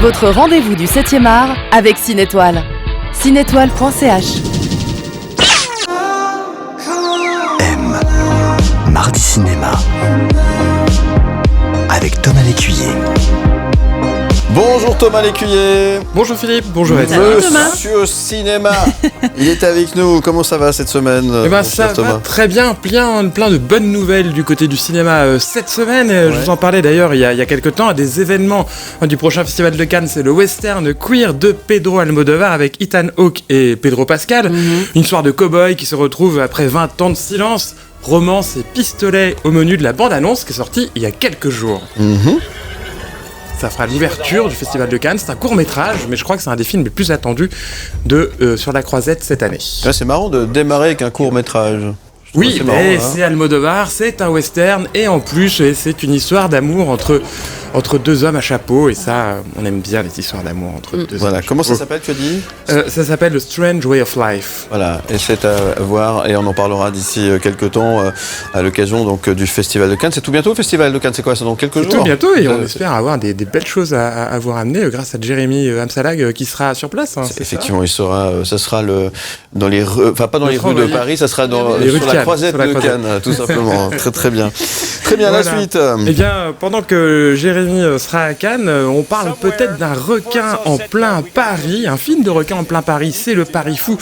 Votre rendez-vous du 7e art avec Cinétoile. Cinétoile.ch. M. Mardi Cinéma. Avec Thomas Lécuyer. Bonjour Thomas Lécuyer. Bonjour Philippe, bonjour Ed. Monsieur Cinéma, il est avec nous. Comment ça va cette semaine? Ça va très bien, plein de bonnes nouvelles du côté du cinéma cette semaine. Ouais. Je vous en parlais d'ailleurs il y a quelques temps à des événements du prochain festival de Cannes. C'est le western queer de Pedro Almodovar avec Ethan Hawke et Pedro Pascal. Une histoire de cow-boy qui se retrouve après 20 ans de silence. Romance et pistolet au menu de la bande-annonce qui est sortie il y a quelques jours. Ça fera l'ouverture du Festival de Cannes. C'est un court-métrage, mais je crois que c'est un des films les plus attendus de Sur la Croisette cette année. Là, c'est marrant de démarrer avec un court-métrage. Oui, mais c'est Almodovar, c'est un western, et en plus, c'est une histoire d'amour entre deux hommes à chapeau, et ça, on aime bien les histoires d'amour entre deux hommes. Comment ça s'appelle, tu as dit? Ça s'appelle The Strange Way of Life. Voilà, et c'est à voir, et on en parlera d'ici quelques temps à l'occasion donc du Festival de Cannes. C'est tout bientôt le Festival de Cannes, c'est quoi? C'est dans quelques jours? C'est tout bientôt, et on espère avoir des belles choses à vous ramener grâce à Jérémy Amsalag qui sera sur place. Effectivement, il sera, ça sera dans les rues, enfin pas dans les rues de Paris, ça sera sur la Croisette de Cannes, tout simplement. Très très bien. Très bien, voilà. La suite. Eh bien, pendant que Jérémy sera à Cannes, on parle peut-être d'un requin en plein Paris. Un film de requin en plein Paris, c'est Le Paris Fou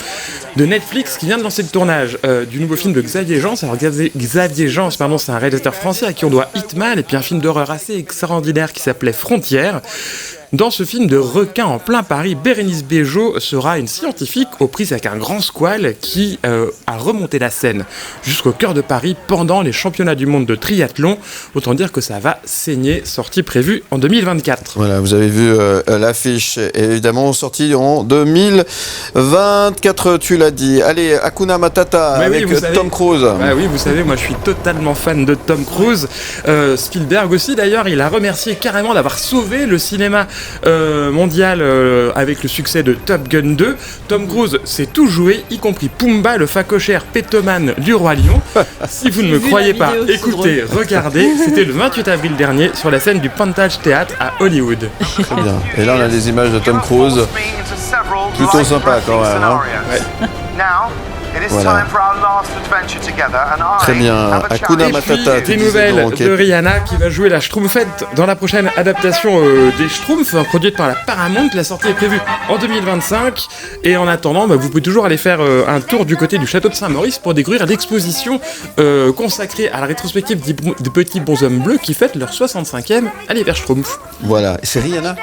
de Netflix qui vient de lancer le tournage du nouveau film de Xavier Jeance. Alors Xavier Jeance, c'est un réalisateur français à qui on doit Hitman et puis un film d'horreur assez extraordinaire qui s'appelait Frontières. Dans ce film de requin en plein Paris, Bérénice Bejo sera une scientifique aux prises avec un grand squale qui a remonté la Seine jusqu'au cœur de Paris pendant les championnats du monde de triathlon. Autant dire que ça va saigner, sortie prévue en 2024. Voilà, vous avez vu l'affiche, évidemment sortie en 2024, tu l'as dit. Allez, Hakuna Matata avec Tom Cruise. Oui, vous savez, moi je suis totalement fan de Tom Cruise. Spielberg aussi d'ailleurs, il a remercié carrément d'avoir sauvé le cinéma mondial avec le succès de Top Gun 2. Tom Cruise s'est tout joué, y compris Pumba, le facochère pétomane du Roi Lion. Si vous ne me croyez pas, écoutez, regardez. C'était le 28 avril dernier sur la scène du Pantage Theatre à Hollywood. Très bien. Et là, on a des images de Tom Cruise. Plutôt sympa quand même. Hein. Ouais. Voilà. Très bien. Hakuna Matata. Des nouvelles de Rihanna qui va jouer la Schtroumpfette dans la prochaine adaptation des Schtroumpfs produite par la Paramount. La sortie est prévue en 2025. Et en attendant, vous pouvez toujours aller faire un tour du côté du château de Saint-Maurice pour découvrir l'exposition consacrée à la rétrospective des petits bonshommes bleus qui fêtent leur 65e anniversaire Schtroumpf. Voilà. Et c'est Rihanna?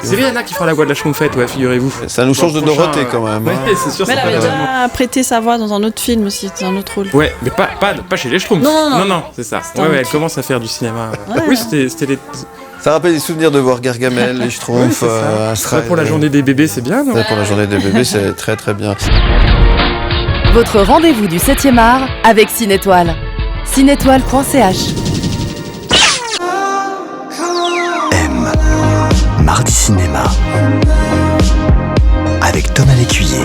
C'est Rihanna qui fera la voix de la Schtroumpfette, figurez-vous. Ça nous change de Dorothée quand même. Ouais, c'est sûr. Mais elle avait déjà prêté sa voix dans un autre film aussi, dans un autre rôle. Ouais, mais pas chez les Schtroumpfs. Non, c'est ça. Elle commence à faire du cinéma. Oui, c'était les... Ça rappelle des souvenirs de voir Gargamel, les Schtroumpfs. Pour la journée des bébés, c'est bien, non? Pour la journée des bébés, c'est très très bien. Votre rendez-vous du 7e art avec Cinétoile. Cinétoile.ch. Mardi Cinéma avec Thomas Lécuyer.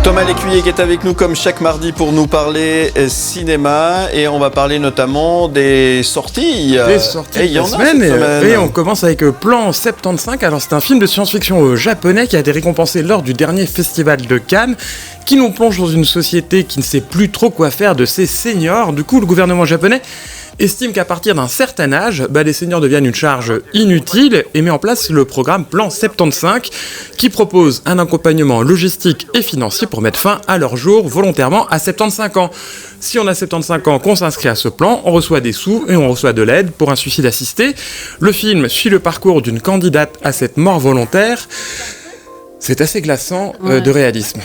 Thomas Lécuyer qui est avec nous comme chaque mardi pour nous parler cinéma et on va parler notamment des sorties. Des sorties de la semaine. Et on commence avec Plan 75. Alors c'est un film de science-fiction japonais qui a été récompensé lors du dernier festival de Cannes, qui nous plonge dans une société qui ne sait plus trop quoi faire de ses seniors. Du coup, le gouvernement japonais estime qu'à partir d'un certain âge, les seniors deviennent une charge inutile et met en place le programme Plan 75 qui propose un accompagnement logistique et financier pour mettre fin à leur jour volontairement à 75 ans. Si on a 75 ans, qu'on s'inscrit à ce plan, on reçoit des sous et on reçoit de l'aide pour un suicide assisté. Le film suit le parcours d'une candidate à cette mort volontaire. C'est assez glaçant de réalisme.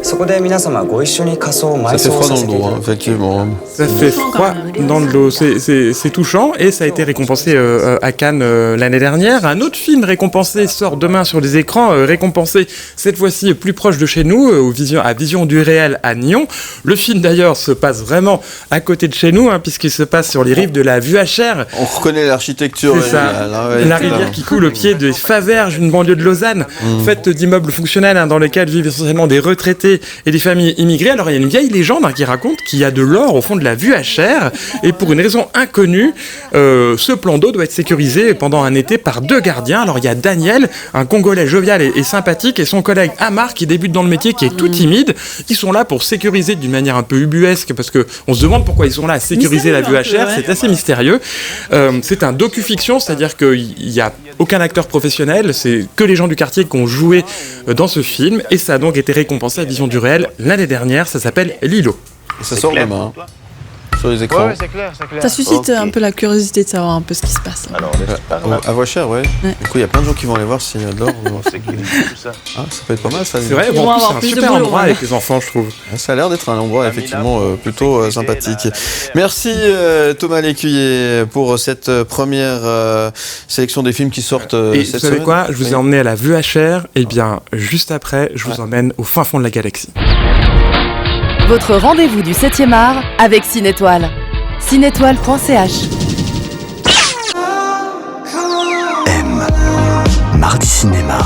Ça fait froid dans le dos, effectivement. Ça fait froid dans le dos, c'est touchant et ça a été récompensé à Cannes l'année dernière. Un autre film récompensé sort demain sur les écrans, récompensé cette fois-ci plus proche de chez nous, à Vision du Réel à Nyon. Le film d'ailleurs se passe vraiment à côté de chez nous, puisqu'il se passe sur les rives de la VHR. On reconnaît l'architecture. C'est ça, la rivière qui coule au pied des Faverges, une banlieue de Lausanne, faite d'immeubles fonctionnels dans lesquels vivent essentiellement des retraités exilés et des familles immigrées. Alors il y a une vieille légende qui raconte qu'il y a de l'or au fond de la VHR et pour une raison inconnue, ce plan d'eau doit être sécurisé pendant un été par 2 gardiens. Alors il y a Daniel, un Congolais jovial et sympathique, et son collègue Amar qui débute dans le métier, qui est tout timide. Ils sont là pour sécuriser d'une manière un peu ubuesque, parce qu'on se demande pourquoi ils sont là à sécuriser la VHR, c'est assez mystérieux. C'est un docu-fiction, c'est-à-dire qu'il n'y a aucun acteur professionnel, c'est que les gens du quartier qui ont joué dans ce film, et ça a donc été récompensé à Vision du Réel l'année dernière. Ça s'appelle Lilo. Et ça sort demain sur les écrans. Ouais, c'est clair. Ça suscite un peu la curiosité de savoir un peu ce qui se passe. Alors, à voix chère, ouais. Du coup, il y a plein de gens qui vont aller voir s'ils adorent. c'est qui tout ça. Ah, ça peut être pas mal, ça. C'est vrai, bon, en plus, c'est un super endroit avec les enfants, je trouve. Ça a l'air d'être un endroit effectivement plutôt sympathique. Merci Thomas Lécuyer pour cette première sélection des films qui sortent et cette vous savez semaine. quoi, je vous ai emmené à la VHR, et bien juste après, je vous emmène au fin fond de la galaxie. Votre rendez-vous du 7e art avec Cinétoile. Cinétoile.ch. M. Mardi Cinéma.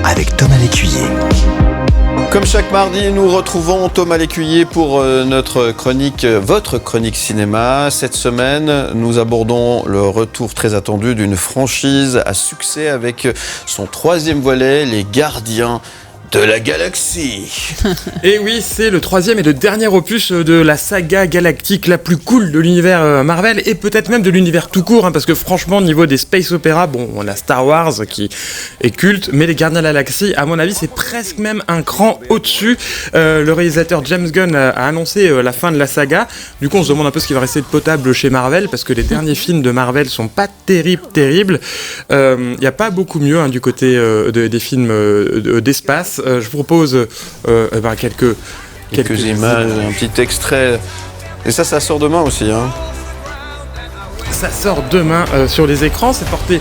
Avec Thomas Lécuyer. Comme chaque mardi, nous retrouvons Thomas Lécuyer pour notre chronique, votre chronique cinéma. Cette semaine, nous abordons le retour très attendu d'une franchise à succès avec son 3e volet, Les Gardiens de la Galaxie. Et oui, c'est le 3e et le dernier opus de la saga galactique la plus cool de l'univers Marvel, et peut-être même de l'univers tout court, parce que franchement, au niveau des space opéra, bon, on a Star Wars qui est culte, mais les Gardiens de la Galaxie, à mon avis, c'est presque même un cran au-dessus. Le réalisateur James Gunn a annoncé la fin de la saga. Du coup, on se demande un peu ce qui va rester de potable chez Marvel, parce que les derniers films de Marvel sont pas terribles. Il n'y a pas beaucoup mieux du côté des films d'espace. Je vous propose quelques images, un petit extrait. Et ça sort demain aussi. Ça sort demain sur les écrans. C'est porté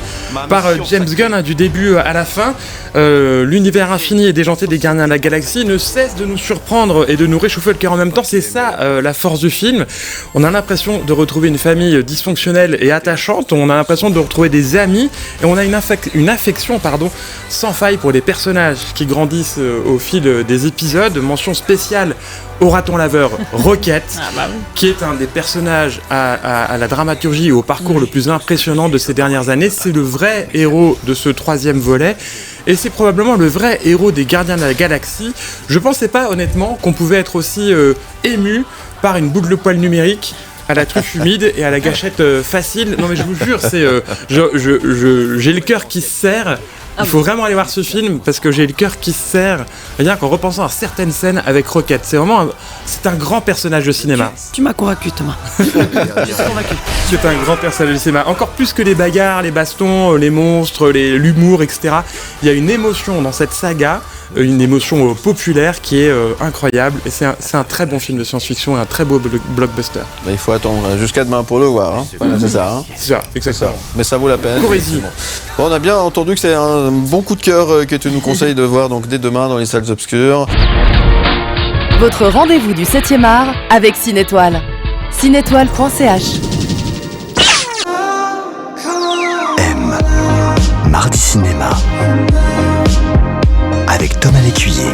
par James Gunn du début à la fin. L'univers infini et déjanté des Gardiens de la Galaxie ne cesse de nous surprendre et de nous réchauffer le cœur en même temps. C'est ça la force du film. On a l'impression de retrouver une famille dysfonctionnelle et attachante. On a l'impression de retrouver des amis. Et on a une affection sans faille pour les personnages qui grandissent au fil des épisodes. Mention spéciale au raton laveur Rocket, qui est un des personnages à la dramaturgie et au parcours le plus impressionnant de ces dernières années. C'est le vrai héros de ce 3e volet. Et c'est probablement le vrai héros des Gardiens de la Galaxie. Je pensais pas honnêtement qu'on pouvait être aussi ému par une boucle de poil numérique à la truffe humide et à la gâchette facile. Non mais je vous jure, c'est j'ai le cœur qui se serre. Il faut vraiment aller voir ce film parce que j'ai le cœur qui se serre rien qu'en repensant à certaines scènes avec Rocket. C'est un grand personnage de cinéma. Tu m'as convaincu, Thomas. C'est un grand personnage de cinéma. Encore plus que les bagarres, les bastons, les monstres, l'humour, etc. Il y a une émotion dans cette saga, une émotion populaire qui est incroyable. Et c'est un très bon film de science-fiction et un très beau blockbuster. Il faut attendre jusqu'à demain pour le voir. Voilà, c'est ça. C'est ça, exactement. Mais ça vaut la peine. Courez-y. Bon, on a bien entendu que c'est un bon coup de cœur que tu nous conseilles de voir donc dès demain dans les salles obscures. Votre rendez-vous du 7e art avec Cinétoile. Cinétoile.ch. M. Mardi Cinéma. Avec Thomas Lécuyer.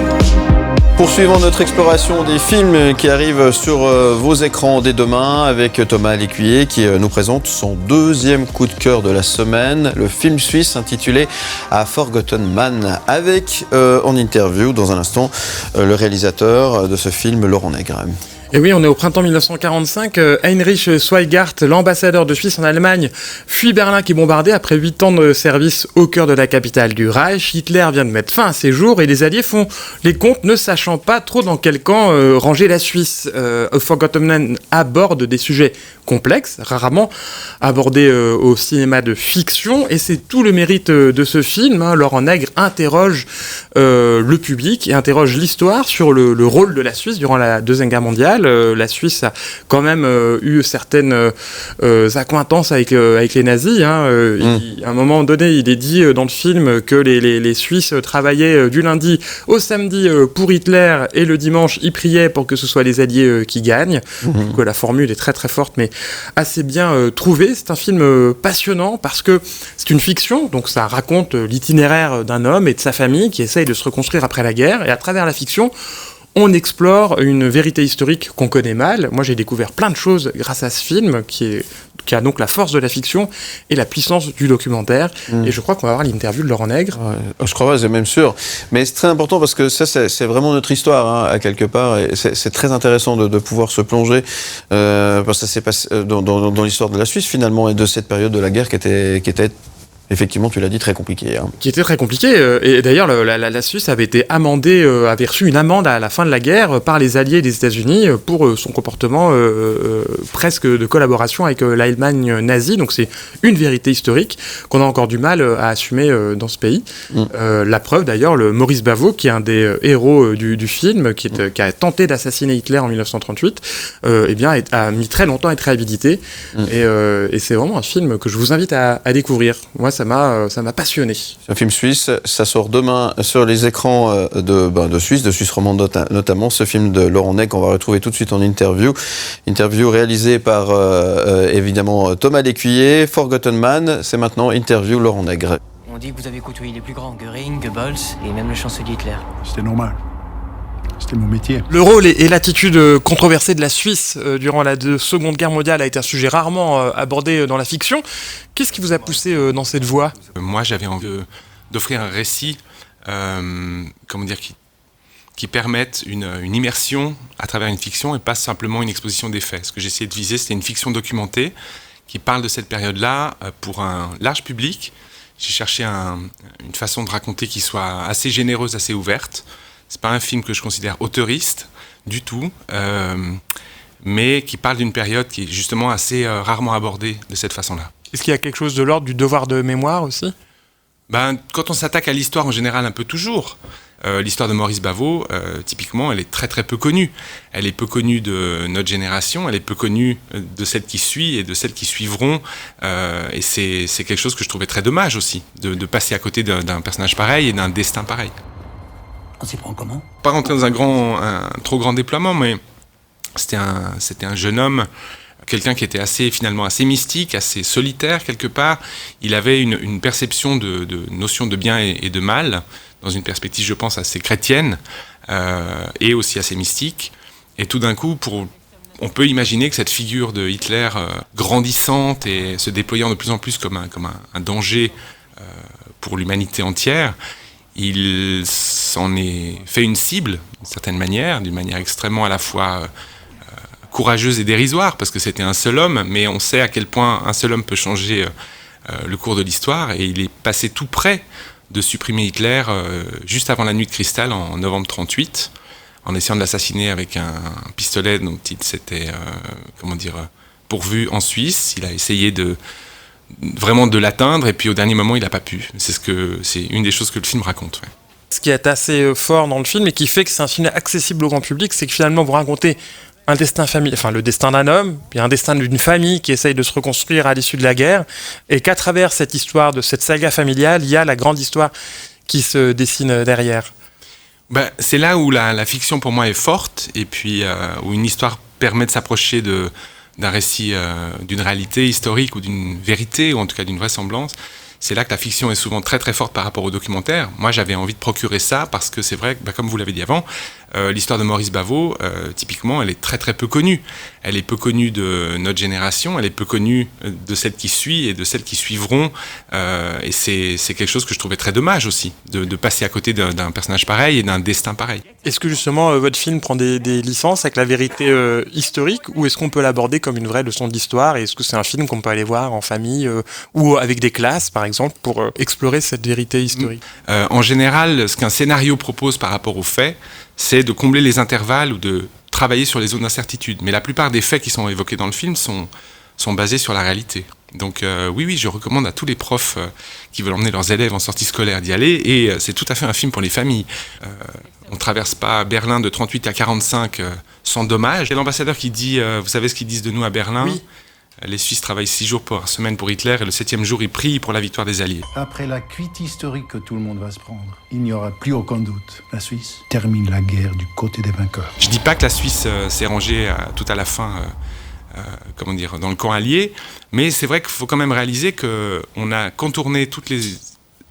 Poursuivons notre exploration des films qui arrivent sur vos écrans dès demain avec Thomas Lécuyer qui nous présente son 2e coup de cœur de la semaine, le film suisse intitulé A Forgotten Man, avec en interview dans un instant le réalisateur de ce film, Laurent Nègre. Et oui, on est au printemps 1945. Heinrich Zweigart, l'ambassadeur de Suisse en Allemagne, fuit Berlin qui est bombardé après 8 ans de service au cœur de la capitale du Reich. Hitler vient de mettre fin à ses jours et les Alliés font les comptes, ne sachant pas trop dans quel camp ranger la Suisse. A Forgotten Man aborde des sujets complexes, rarement abordés au cinéma de fiction, et c'est tout le mérite de ce film. Laurent Nègre interroge le public et interroge l'histoire sur le rôle de la Suisse durant la Deuxième Guerre mondiale. mondiale. La Suisse a quand même eu certaines accointances avec les nazis. À un moment donné, il est dit dans le film que les Suisses travaillaient du lundi au samedi pour Hitler et le dimanche, ils priaient pour que ce soit les Alliés qui gagnent. Je trouve que la formule est très très forte, mais assez bien trouvée. C'est un film passionnant parce que c'est une fiction, donc ça raconte l'itinéraire d'un homme et de sa famille qui essaye de se reconstruire après la guerre. Et à travers la fiction, on explore une vérité historique qu'on connaît mal. Moi, j'ai découvert plein de choses grâce à ce film qui a donc la force de la fiction et la puissance du documentaire. Et je crois qu'on va avoir l'interview de Laurent Nègre. Ouais, je crois, c'est même sûr. Mais c'est très important parce que ça, c'est vraiment notre histoire, à quelque part. Et c'est très intéressant de pouvoir se plonger parce que ça s'est passé dans l'histoire de la Suisse, finalement, et de cette période de la guerre qui était effectivement, tu l'as dit, très compliqué. Qui était très compliqué. Et d'ailleurs, la Suisse avait été amendée, avait reçu une amende à la fin de la guerre par les alliés des États-Unis pour son comportement presque de collaboration avec l'Allemagne nazie. Donc c'est une vérité historique qu'on a encore du mal à assumer dans ce pays. La preuve, d'ailleurs, le Maurice Bavo, qui est un des héros du film, qui a tenté d'assassiner Hitler en 1938, a mis très longtemps à être réhabilité. Et c'est vraiment un film que je vous invite à découvrir. Moi, ça m'a passionné. C'est un film suisse, ça sort demain sur les écrans de Suisse, de Suisse romande notamment, ce film de Laurent Nègre qu'on va retrouver tout de suite en interview réalisée par évidemment Thomas Lécuyer, Forgotten Man. C'est maintenant interview Laurent Nègre. On dit que vous avez côtoyé les plus grands, Göring, Goebbels et même le chancelier Hitler. C'était normal. C'était mon métier. Le rôle et l'attitude controversée de la Suisse durant la Seconde Guerre mondiale a été un sujet rarement abordé dans la fiction. Qu'est-ce qui vous a poussé dans cette voie ? Moi, j'avais envie d'offrir un récit qui permette une immersion à travers une fiction et pas simplement une exposition des faits. Ce que j'essayais de viser, c'était une fiction documentée qui parle de cette période-là pour un large public. J'ai cherché une façon de raconter qui soit assez généreuse, assez ouverte. C'est pas un film que je considère auteuriste du tout, mais qui parle d'une période qui est justement assez rarement abordée de cette façon-là. Est-ce qu'il y a quelque chose de l'ordre du devoir de mémoire aussi ? Quand on s'attaque à l'histoire en général, un peu toujours. L'histoire de Maurice Bavo, typiquement, elle est très très peu connue. Elle est peu connue de notre génération, elle est peu connue de celles qui suivent et de celles qui suivront. Et c'est quelque chose que je trouvais très dommage aussi, de passer à côté d'un personnage pareil et d'un destin pareil. On s'y prend comment ? Pas rentrer dans un trop grand déploiement, mais c'était un jeune homme, quelqu'un qui était finalement assez mystique, assez solitaire quelque part. Il avait une perception de notion de bien et de mal, dans une perspective, je pense, assez chrétienne et aussi assez mystique. Et tout d'un coup, on peut imaginer que cette figure de Hitler grandissante et se déployant de plus en plus comme un danger pour l'humanité entière, il s'en est fait une cible, d'une certaine manière, d'une manière extrêmement à la fois courageuse et dérisoire, parce que c'était un seul homme, mais on sait à quel point un seul homme peut changer le cours de l'histoire, et il est passé tout près de supprimer Hitler juste avant la nuit de cristal en novembre 1938, en essayant de l'assassiner avec un pistolet dont il s'était pourvu en Suisse. Il a essayé vraiment de l'atteindre, et puis au dernier moment il n'a pas pu. C'est une des choses que le film raconte. Ouais. Ce qui est assez fort dans le film et qui fait que c'est un film accessible au grand public, c'est que finalement vous racontez un destin familial, le destin d'un homme, puis un destin d'une famille qui essaye de se reconstruire à l'issue de la guerre, et qu'à travers cette histoire de cette saga familiale, il y a la grande histoire qui se dessine derrière. C'est là où la fiction pour moi est forte, et puis où une histoire permet de s'approcher d'un récit, d'une réalité historique ou d'une vérité, ou en tout cas d'une vraisemblance. C'est là que la fiction est souvent très très forte par rapport au documentaire. Moi, j'avais envie de procurer ça parce que c'est vrai que, comme vous l'avez dit avant, l'histoire de Maurice Bavo, typiquement, elle est très très peu connue. Elle est peu connue de notre génération, elle est peu connue de celles qui suivent et de celles qui suivront. Et c'est quelque chose que je trouvais très dommage aussi, de passer à côté d'un personnage pareil et d'un destin pareil. Est-ce que justement votre film prend des licences avec la vérité historique, ou est-ce qu'on peut l'aborder comme une vraie leçon d'histoire, et est-ce que c'est un film qu'on peut aller voir en famille ou avec des classes par exemple pour explorer cette vérité historique ? En général, ce qu'un scénario propose par rapport aux faits, c'est de combler les intervalles ou de travailler sur les zones d'incertitude. Mais la plupart des faits qui sont évoqués dans le film sont sont basés sur la réalité. Donc oui, je recommande à tous les profs qui veulent emmener leurs élèves en sortie scolaire d'y aller, et c'est tout à fait un film pour les familles. On ne traverse pas Berlin de 38 à 45 sans dommage. Il y a l'ambassadeur qui dit, vous savez ce qu'ils disent de nous à Berlin ? Oui. Les Suisses travaillent 6 jours par semaine pour Hitler, et le 7e jour, ils prient pour la victoire des Alliés. Après la cuite historique que tout le monde va se prendre, il n'y aura plus aucun doute. La Suisse termine la guerre du côté des vainqueurs. Je dis pas que la Suisse s'est rangée tout à la fin dans le camp allié, mais c'est vrai qu'il faut quand même réaliser qu'on a contourné toutes les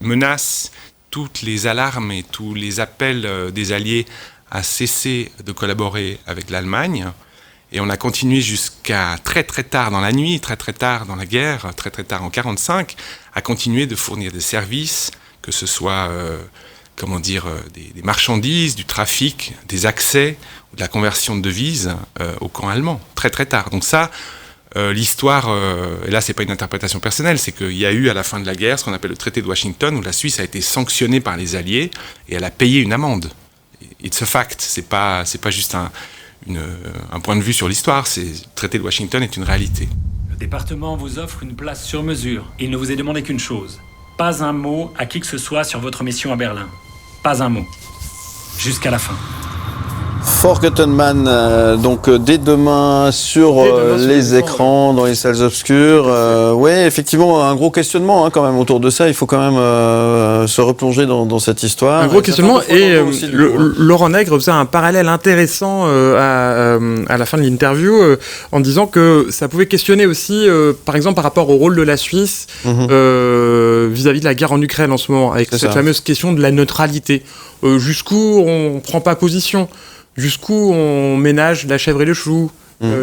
menaces, toutes les alarmes et tous les appels des Alliés à cesser de collaborer avec l'Allemagne. Et on a continué jusqu'à très très tard dans la nuit, très très tard dans la guerre, très très tard en 1945, à continuer de fournir des services, que ce soit des marchandises, du trafic, des accès, ou de la conversion de devises au camp allemand, très très tard. Donc ça, l'histoire, et là c'est pas une interprétation personnelle, c'est qu'il y a eu à la fin de la guerre ce qu'on appelle le traité de Washington, où la Suisse a été sanctionnée par les Alliés et elle a payé une amende. It's a fact, c'est pas juste un point de vue sur l'histoire, le traité de Washington est une réalité. Le département vous offre une place sur mesure. Il ne vous est demandé qu'une chose. Pas un mot à qui que ce soit sur votre mission à Berlin. Pas un mot. Jusqu'à la fin. Forgotten Man, donc dès demain sur les écrans, dans les salles obscures. Ouais, effectivement, un gros questionnement quand même autour de ça. Il faut quand même se replonger dans cette histoire. Un gros questionnement, et Laurent Nègre faisait un parallèle intéressant à la fin de l'interview en disant que ça pouvait questionner aussi, par exemple, par rapport au rôle de la Suisse vis-à-vis de la guerre en Ukraine en ce moment, avec cette fameuse question de la neutralité. Jusqu'où on prend pas position, jusqu'où on ménage la chèvre et le chou,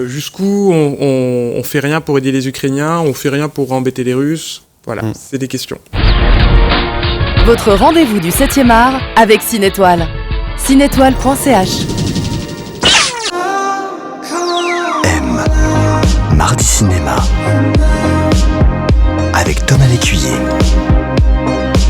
jusqu'où on fait rien pour aider les Ukrainiens, on fait rien pour embêter les Russes. Voilà, c'est des questions. Votre rendez-vous du 7e art avec Cinétoile. Cinétoile.ch. M. Mardi Cinéma. Avec Thomas Lécuyer.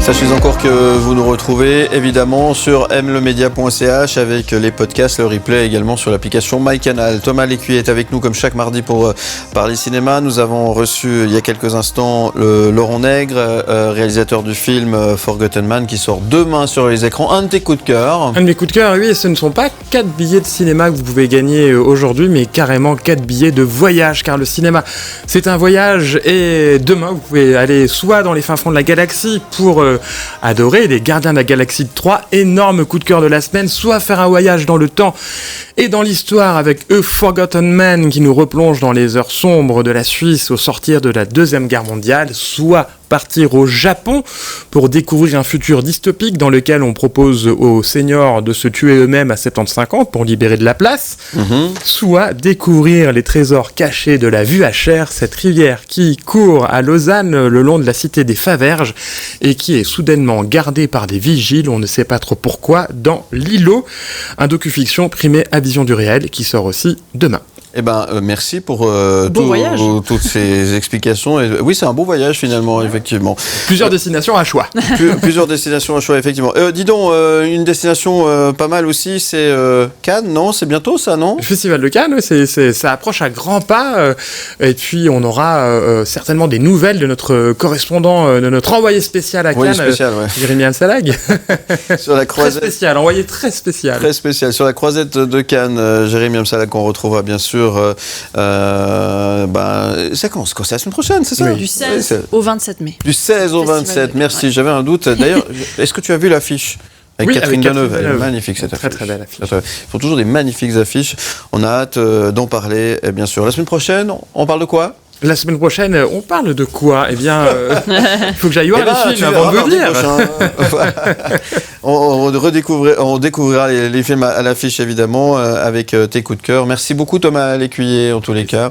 Sachez encore que vous nous retrouvez évidemment sur mlemedia.ch avec les podcasts, le replay également sur l'application MyCanal. Thomas Lécuyer est avec nous comme chaque mardi pour parler cinéma. Nous avons reçu il y a quelques instants Laurent Nègre, réalisateur du film Forgotten Man qui sort demain sur les écrans. Un de tes coups de cœur. Un de mes coups de cœur, oui, et ce ne sont pas 4 billets de cinéma que vous pouvez gagner aujourd'hui, mais carrément 4 billets de voyage, car le cinéma c'est un voyage, et demain vous pouvez aller soit dans les fins fonds de la galaxie pour adorer les Gardiens de la Galaxie 3, énorme coup de cœur de la semaine, soit faire un voyage dans le temps et dans l'histoire avec A Forgotten Man qui nous replonge dans les heures sombres de la Suisse au sortir de la Deuxième Guerre mondiale, soit partir au Japon pour découvrir un futur dystopique dans lequel on propose aux seniors de se tuer eux-mêmes à 75 ans pour libérer de la place, soit découvrir les trésors cachés de la VUHR, cette rivière qui court à Lausanne le long de la cité des Faverges et qui est soudainement gardée par des vigiles, on ne sait pas trop pourquoi, dans l'îlot, un docu-fiction primé à Vision du réel qui sort aussi demain. Eh ben, merci pour toutes ces explications. Et, oui, c'est un beau voyage finalement, effectivement. Plusieurs destinations à choix. Plusieurs destinations à choix, effectivement. Dis donc, une destination pas mal aussi, c'est Cannes, non ? C'est bientôt ça, non ? Le Festival de Cannes, ça approche à grands pas. Et puis, on aura certainement des nouvelles de notre correspondant, de notre envoyé spécial à Cannes, Jérémy Ansalag. Sur la croisette. Très spécial, envoyé très spécial. Très spécial. Sur la croisette de Cannes, Jérémy Ansalag, qu'on retrouvera bien sûr. Ça commence quand ? C'est la semaine prochaine, c'est ça ? Oui. Du 16 au 27 mai. Du 16 au 27, merci. J'avais un doute. D'ailleurs, est-ce que tu as vu l'affiche ? Avec Catherine Deneuve, elle est magnifique cette affiche. Très belle affiche. Ils font toujours des magnifiques affiches. On a hâte d'en parler, bien sûr. La semaine prochaine, on parle de quoi ? La semaine prochaine, on parle de quoi ? Eh bien, il faut que j'aille voir les films avant de vous dire. On découvrira les films à l'affiche, évidemment, avec tes coups de cœur. Merci beaucoup, Thomas Lécuyer, en tous les cas.